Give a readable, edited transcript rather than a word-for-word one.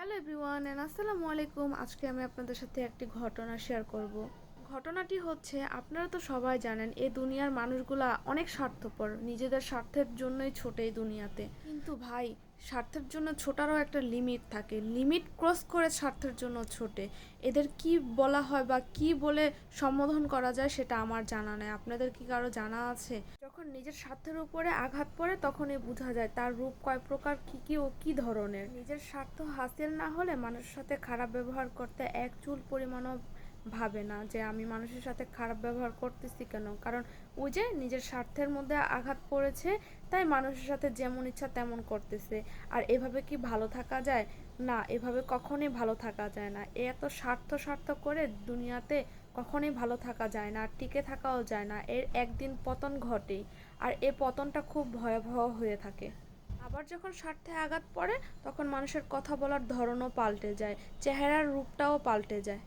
Hello everyone and আসসালামু আলাইকুম। আজকে আমি আপনাদের সাথে একটি ঘটনা শেয়ার করব। ঘটনাটি হচ্ছে, আপনারা তো সবাই জানেন এই দুনিয়ার মানুষগুলা অনেক স্বার্থপর, নিজেদের স্বার্থের জন্যই ছোটে এই দুনিয়াতে। কিন্তু ভাই, স্বার্থের জন্য ছোটারও একটা লিমিট থাকে, লিমিট ক্রস করে স্বার্থের জন্য ছোটে। এদের কি বলা হয় বা কি বলে সম্বোধন করা যায় সেটা আমার জানা নেই। আপনাদের কি কারো জানা আছে? যখন নিজের স্বার্থের উপরে আঘাত পড়ে তখনই বোঝা যায় তার রূপ কয় প্রকার, কি কি ও কি ধরনের। নিজের স্বার্থ হাসিল না হলে মানুষের সাথে খারাপ ব্যবহার করতে এক চুল পরিমাণও ভাবে না যে আমি মানুষের সাথে খারাপ ব্যবহার করতেছি কেন। কারণ ওই যে নিজের স্বার্থের মধ্যে আঘাত পড়েছে, তাই মানুষের সাথে যেমন ইচ্ছা তেমন করতেছে। আর এভাবে কি ভালো থাকা যায়? না, এভাবে কখনোই ভালো থাকা যায় না। এত স্বার্থ স্বার্থ করে দুনিয়াতে কখনোই ভালো থাকা যায় না, আর টিকে থাকাও যায় না। এর একদিন পতন ঘটেই, আর এই পতনটা খুব ভয়াবহ হয়ে থাকে। আবার যখন স্বার্থে আঘাত পড়ে তখন মানুষের কথা বলার ধরনও পাল্টে যায়, চেহারার রূপটাও পাল্টে যায়।